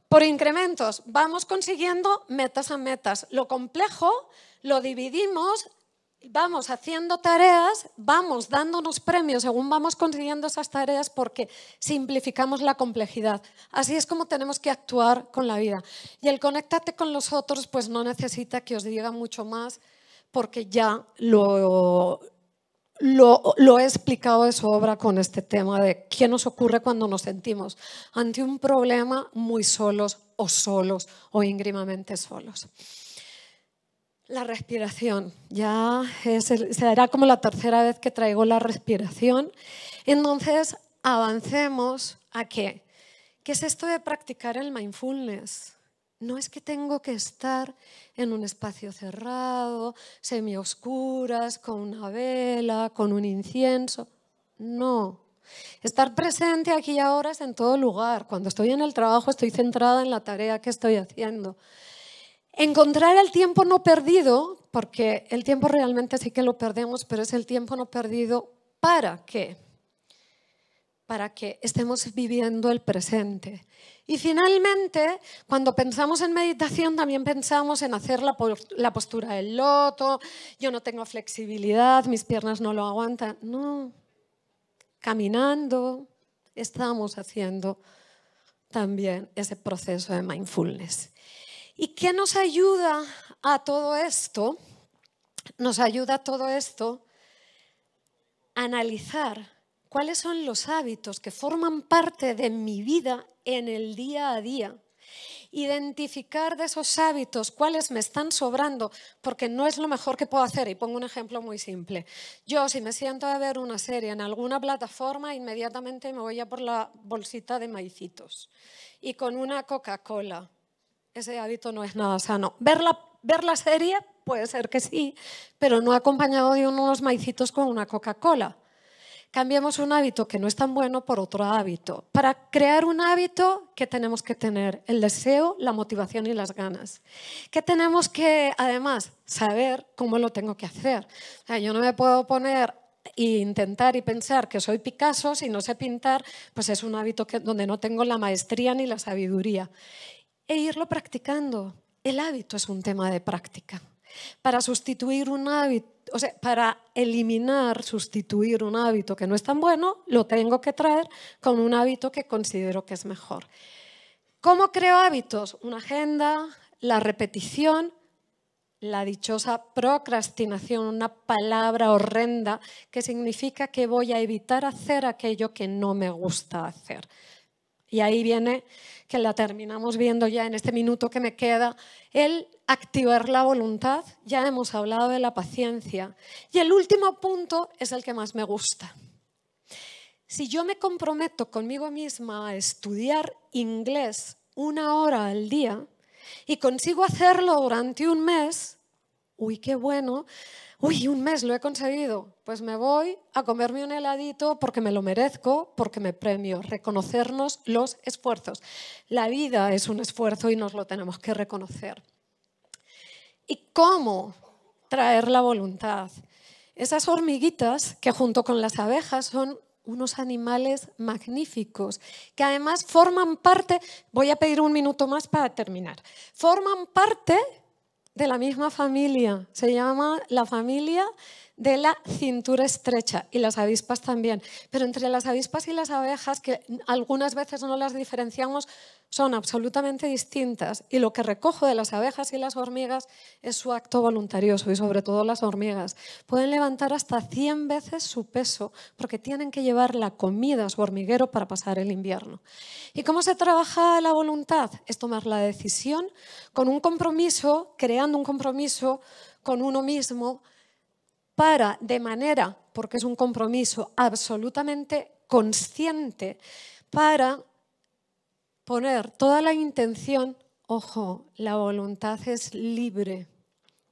Por incrementos, vamos consiguiendo metas a metas. Lo complejo lo dividimos, vamos haciendo tareas, vamos dándonos premios según vamos consiguiendo esas tareas porque simplificamos la complejidad. Así es como tenemos que actuar con la vida. Y el conéctate con los otros pues no necesita que os diga mucho más porque ya lo he explicado de sobra con este tema de qué nos ocurre cuando nos sentimos ante un problema muy solos o íngrimamente solos. La respiración, ya será como la tercera vez que traigo la respiración. Entonces, avancemos a ¿qué? ¿Qué es esto de practicar el mindfulness? No es que tengo que estar en un espacio cerrado, semioscuras, con una vela, con un incienso. No. Estar presente aquí y ahora es en todo lugar. Cuando estoy en el trabajo estoy centrada en la tarea que estoy haciendo. Encontrar el tiempo no perdido, porque el tiempo realmente sí que lo perdemos, pero es el tiempo no perdido ¿para qué? Para que estemos viviendo el presente. Y finalmente, cuando pensamos en meditación, también pensamos en hacer la postura del loto, yo no tengo flexibilidad, mis piernas no lo aguantan. No, caminando estamos haciendo también ese proceso de mindfulness. ¿Y qué nos ayuda a todo esto? Nos ayuda a todo esto a analizar cuáles son los hábitos que forman parte de mi vida en el día a día. Identificar de esos hábitos cuáles me están sobrando, porque no es lo mejor que puedo hacer. Y pongo un ejemplo muy simple. Yo, si me siento a ver una serie en alguna plataforma, inmediatamente me voy a por la bolsita de maicitos y con una Coca-Cola. Ese hábito no es nada sano. Ver la serie puede ser que sí, pero no acompañado de unos maicitos con una Coca-Cola. Cambiemos un hábito que no es tan bueno por otro hábito. Para crear un hábito, ¿qué tenemos que tener? El deseo, la motivación y las ganas. ¿Qué tenemos que, además, saber cómo lo tengo que hacer? O sea, yo no me puedo poner e intentar y pensar que soy Picasso, si no sé pintar, pues es un hábito donde no tengo la maestría ni la sabiduría. E irlo practicando. El hábito es un tema de práctica. Para sustituir un hábito, o sea, para sustituir un hábito que no es tan bueno, lo tengo que traer con un hábito que considero que es mejor. ¿Cómo creo hábitos? Una agenda, la repetición, la dichosa procrastinación, una palabra horrenda que significa que voy a evitar hacer aquello que no me gusta hacer. Y ahí viene, que la terminamos viendo ya en este minuto que me queda, el activar la voluntad. Ya hemos hablado de la paciencia. Y el último punto es el que más me gusta. Si yo me comprometo conmigo misma a estudiar inglés 1 hora al día y consigo hacerlo durante un mes, uy, qué bueno. Uy, un mes lo he conseguido, pues me voy a comerme un heladito porque me lo merezco, porque me premio. Reconocernos los esfuerzos. La vida es un esfuerzo y nos lo tenemos que reconocer. ¿Y cómo traer la voluntad? Esas hormiguitas que junto con las abejas son unos animales magníficos que además forman parte, voy a pedir un minuto más para terminar, forman parte de la misma familia, se llama la familia de la cintura estrecha y las avispas también. Pero entre las avispas y las abejas, que algunas veces no las diferenciamos, son absolutamente distintas. Y lo que recojo de las abejas y las hormigas es su acto voluntarioso y sobre todo las hormigas. Pueden levantar hasta 100 veces su peso porque tienen que llevar la comida a su hormiguero para pasar el invierno. ¿Y cómo se trabaja la voluntad? Es tomar la decisión con un compromiso, creando un compromiso con uno mismo, porque es un compromiso absolutamente consciente, para poner toda la intención. Ojo, la voluntad es libre,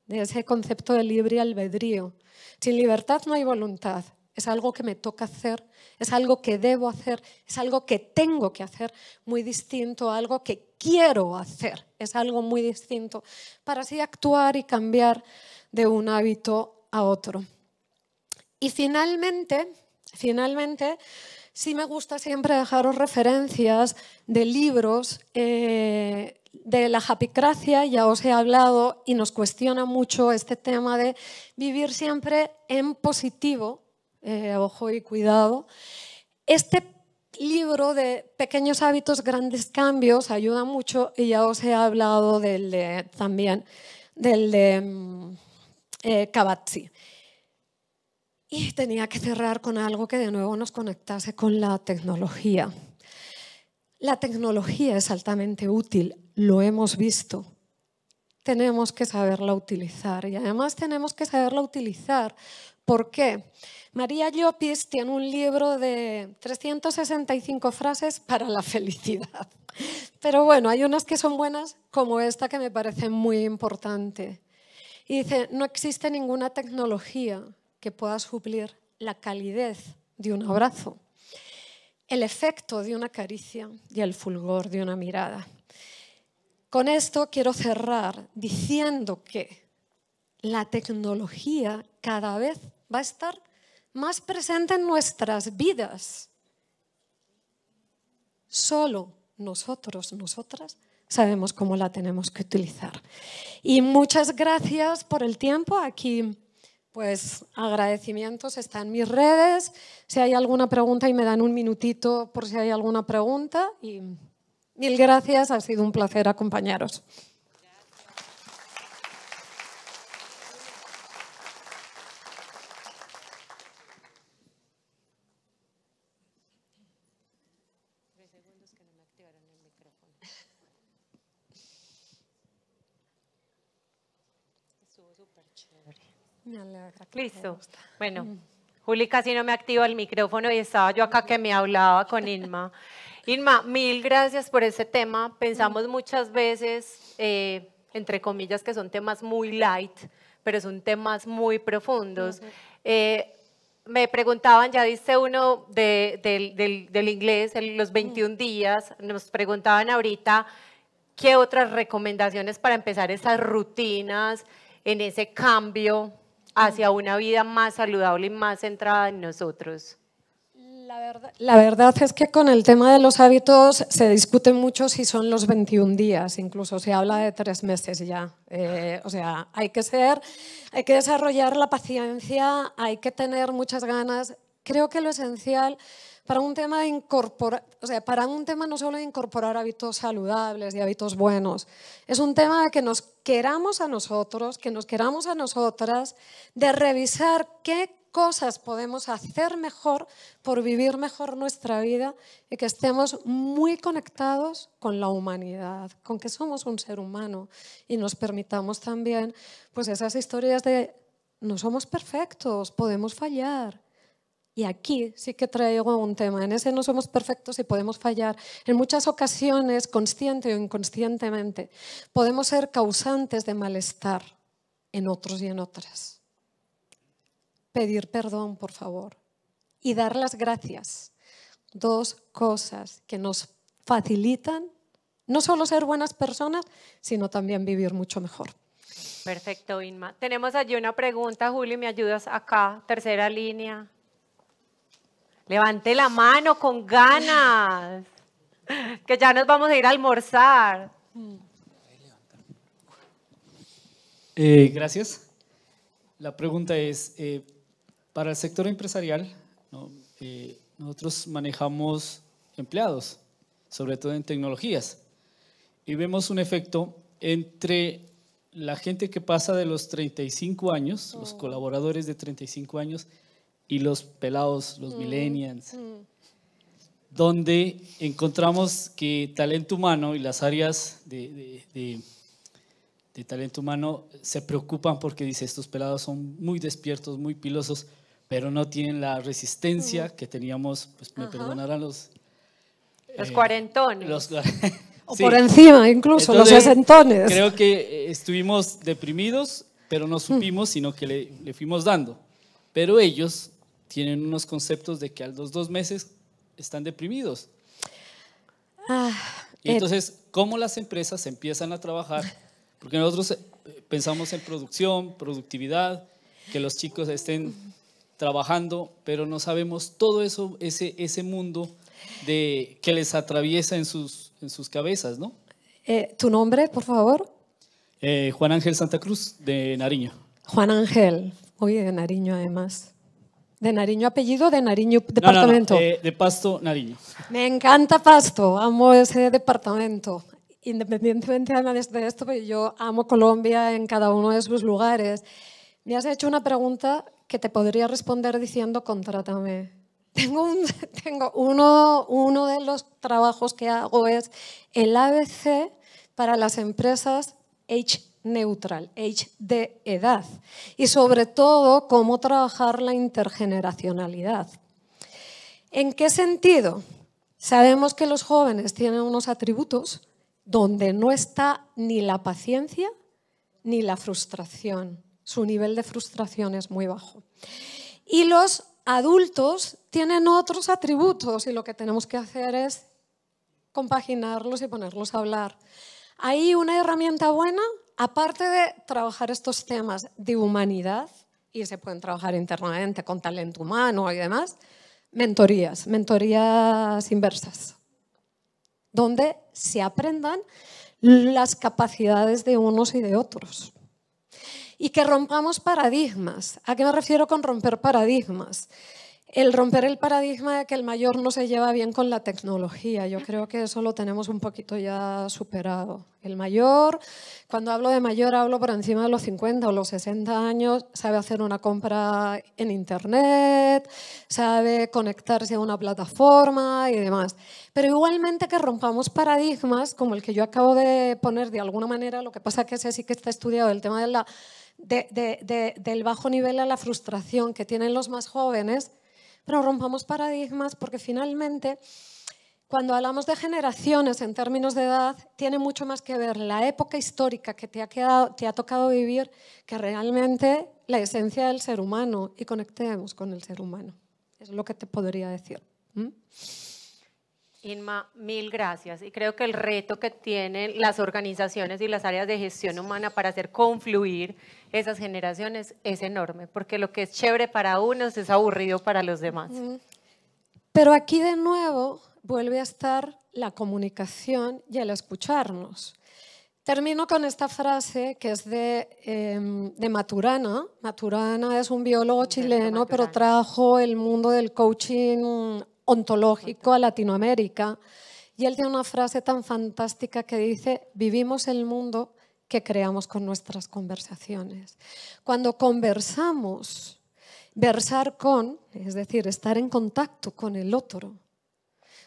de ese concepto de libre albedrío. Sin libertad no hay voluntad, es algo que me toca hacer, es algo que debo hacer, es algo que tengo que hacer, muy distinto a algo que quiero hacer, es algo muy distinto, para así actuar y cambiar de un hábito a otro. Y finalmente, sí me gusta siempre dejaros referencias de libros de la japicracia, ya os he hablado, y nos cuestiona mucho este tema de vivir siempre en positivo, ojo y cuidado. Este libro de Pequeños hábitos, grandes cambios ayuda mucho, y ya os he hablado también del de Kabat-Zinn. Y tenía que cerrar con algo que de nuevo nos conectase con la tecnología. La tecnología es altamente útil, lo hemos visto. Tenemos que saberla utilizar y además tenemos que saberla utilizar. ¿Por qué? María Llopis tiene un libro de 365 frases para la felicidad. Pero bueno, hay unas que son buenas, como esta que me parece muy importante. Y dice, no existe ninguna tecnología que pueda suplir la calidez de un abrazo, el efecto de una caricia y el fulgor de una mirada. Con esto quiero cerrar diciendo que la tecnología cada vez va a estar más presente en nuestras vidas. Solo nosotros, nosotras, sabemos cómo la tenemos que utilizar. Y muchas gracias por el tiempo. Aquí, pues, agradecimientos, están en mis redes. Si hay alguna pregunta, y me dan un minutito por si hay alguna pregunta. Y mil gracias, ha sido un placer acompañaros. Me alegra. Listo. Bueno, Juli casi no me activa el micrófono y estaba yo acá que me hablaba con Inma. Inma, mil gracias por ese tema. Pensamos muchas veces, entre comillas, que son temas muy light, pero son temas muy profundos. Me preguntaban, ya diste uno del inglés, los 21 días, nos preguntaban ahorita qué otras recomendaciones para empezar esas rutinas en ese cambio hacia una vida más saludable y más centrada en nosotros. La verdad es que con el tema de los hábitos se discute mucho si son los 21 días, incluso se habla de 3 meses ya. O sea, hay que desarrollar la paciencia, hay que tener muchas ganas. Creo que lo esencial para un tema para un tema no solo de incorporar hábitos saludables y hábitos buenos, es un tema de que nos queramos a nosotros, que nos queramos a nosotras, de revisar qué cosas podemos hacer mejor por vivir mejor nuestra vida y que estemos muy conectados con la humanidad, con que somos un ser humano y nos permitamos también pues esas historias de no somos perfectos, podemos fallar. Y aquí sí que traigo un tema, en ese no somos perfectos y podemos fallar. En muchas ocasiones, consciente o inconscientemente, podemos ser causantes de malestar en otros y en otras. Pedir perdón, por favor, y dar las gracias. 2 cosas que nos facilitan no solo ser buenas personas, sino también vivir mucho mejor. Perfecto, Inma. Tenemos allí una pregunta, Juli, ¿me ayudas acá? Tercera línea. Levante la mano con ganas, que ya nos vamos a ir a almorzar. Gracias. La pregunta es, para el sector empresarial, ¿no? Nosotros manejamos empleados, sobre todo en tecnologías, y vemos un efecto entre la gente que pasa de los 35 años, los colaboradores de 35 años, y los pelados, los millennials, donde encontramos que talento humano y las áreas de talento humano se preocupan porque dice, estos pelados son muy despiertos, muy pilosos, pero no tienen la resistencia que teníamos, pues me perdonarán los cuarentones. O sí. por encima incluso, entonces, los sesentones. Creo que estuvimos deprimidos, pero no supimos, sino que le fuimos dando. Pero ellos tienen unos conceptos de que a los 2 meses están deprimidos. Y entonces, ¿cómo las empresas empiezan a trabajar? Porque nosotros pensamos en producción, productividad, que los chicos estén trabajando, pero no sabemos todo eso, ese mundo que les atraviesa en sus cabezas, ¿no? ¿Tu nombre, por favor? Juan Ángel Santa Cruz, de Nariño. Juan Ángel, oye, de Nariño además. ¿De Nariño apellido, de Nariño departamento? No, de Pasto, Nariño. Me encanta Pasto, amo ese departamento. Independientemente de esto, pues yo amo Colombia en cada uno de sus lugares. Me has hecho una pregunta que te podría responder diciendo contrátame. Tengo uno de los trabajos que hago es el ABC para las empresas age neutral, age de edad, y sobre todo cómo trabajar la intergeneracionalidad. ¿En qué sentido? Sabemos que los jóvenes tienen unos atributos donde no está ni la paciencia ni la frustración. Su nivel de frustración es muy bajo. Y los adultos tienen otros atributos y lo que tenemos que hacer es compaginarlos y ponerlos a hablar. Hay una herramienta buena, aparte de trabajar estos temas de humanidad, y se pueden trabajar internamente con talento humano y demás, mentorías inversas, donde se aprendan las capacidades de unos y de otros. Y que rompamos paradigmas. ¿A qué me refiero con romper paradigmas? El romper el paradigma de que el mayor no se lleva bien con la tecnología. Yo creo que eso lo tenemos un poquito ya superado. El mayor, cuando hablo de mayor, hablo por encima de los 50 o los 60 años, sabe hacer una compra en internet, sabe conectarse a una plataforma y demás. Pero igualmente que rompamos paradigmas, como el que yo acabo de poner de alguna manera, lo que pasa que ese sí que está estudiado, el tema del bajo nivel a la frustración que tienen los más jóvenes. Pero rompamos paradigmas porque finalmente, cuando hablamos de generaciones en términos de edad, tiene mucho más que ver la época histórica que te ha tocado vivir que realmente la esencia del ser humano, y conectemos con el ser humano. Es lo que te podría decir. Inma, mil gracias. Y creo que el reto que tienen las organizaciones y las áreas de gestión humana para hacer confluir esas generaciones es enorme, porque lo que es chévere para unos es aburrido para los demás. Pero aquí de nuevo vuelve a estar la comunicación y el escucharnos. Termino con esta frase que es de Maturana. Maturana es un biólogo chileno, pero trajo el mundo del coaching ontológico a Latinoamérica. Y él tiene una frase tan fantástica que dice: vivimos el mundo que creamos con nuestras conversaciones. Cuando conversamos, versar con, es decir, estar en contacto con el otro,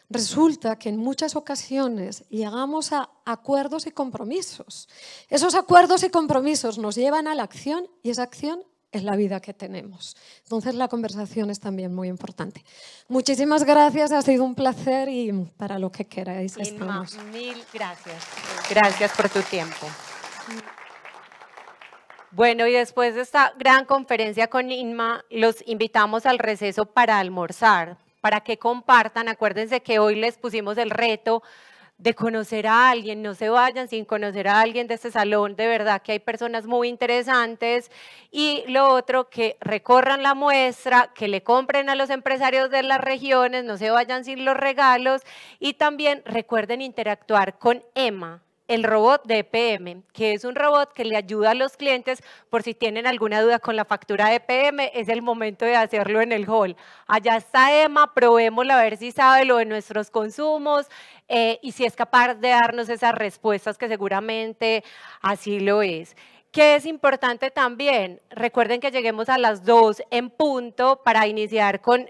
resulta que en muchas ocasiones llegamos a acuerdos y compromisos. Esos acuerdos y compromisos nos llevan a la acción y esa acción es la vida que tenemos. Entonces la conversación es también muy importante. Muchísimas gracias, ha sido un placer y para lo que queráis estamos. Inma, mil gracias. Gracias por tu tiempo. Bueno, y después de esta gran conferencia con Inma, los invitamos al receso para almorzar, para que compartan. Acuérdense que hoy les pusimos el reto de conocer a alguien, no se vayan sin conocer a alguien de este salón, de verdad que hay personas muy interesantes. Y lo otro, que recorran la muestra, que le compren a los empresarios de las regiones, no se vayan sin los regalos, y también recuerden interactuar con Emma, el robot de EPM, que es un robot que le ayuda a los clientes por si tienen alguna duda con la factura de EPM, es el momento de hacerlo en el hall. Allá está Emma, probémosla a ver si sabe lo de nuestros consumos y si es capaz de darnos esas respuestas que seguramente así lo es. ¿Qué es importante también? Recuerden que lleguemos a las 2 en punto para iniciar con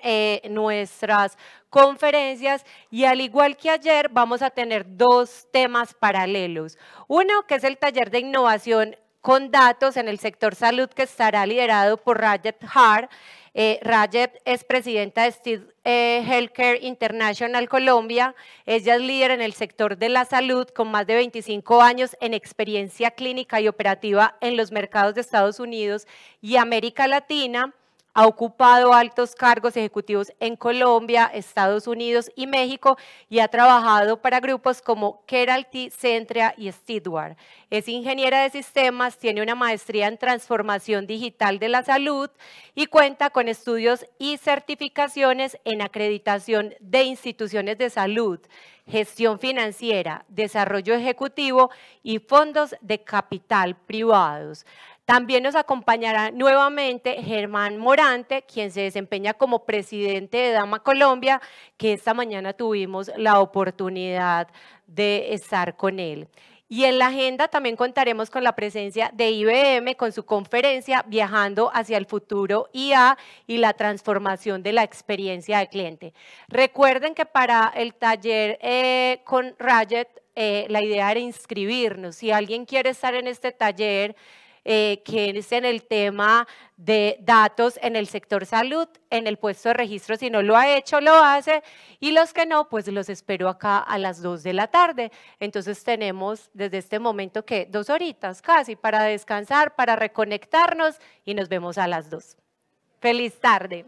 nuestras conferencias, y al igual que ayer vamos a tener 2 temas paralelos. Uno, que es el taller de innovación con datos en el sector salud, que estará liderado por Rajat Har. Rajat es presidenta de Steve Healthcare International Colombia. Ella es líder en el sector de la salud con más de 25 años en experiencia clínica y operativa en los mercados de Estados Unidos y América Latina. Ha ocupado altos cargos ejecutivos en Colombia, Estados Unidos y México y ha trabajado para grupos como Keralty, Centria y Steward. Es ingeniera de sistemas, tiene una maestría en transformación digital de la salud y cuenta con estudios y certificaciones en acreditación de instituciones de salud, gestión financiera, desarrollo ejecutivo y fondos de capital privados. También nos acompañará nuevamente Germán Morante, quien se desempeña como presidente de Dama Colombia, que esta mañana tuvimos la oportunidad de estar con él. Y en la agenda también contaremos con la presencia de IBM con su conferencia Viajando hacia el futuro IA y la transformación de la experiencia del cliente. Recuerden que para el taller con Rayet, la idea era inscribirnos. Si alguien quiere estar en este taller, que es en el tema de datos en el sector salud, en el puesto de registro, si no lo ha hecho, lo hace, y los que no, pues los espero acá a las 2 de la tarde. Entonces tenemos desde este momento que 2 horitas casi para descansar, para reconectarnos y nos vemos a las 2. Feliz tarde.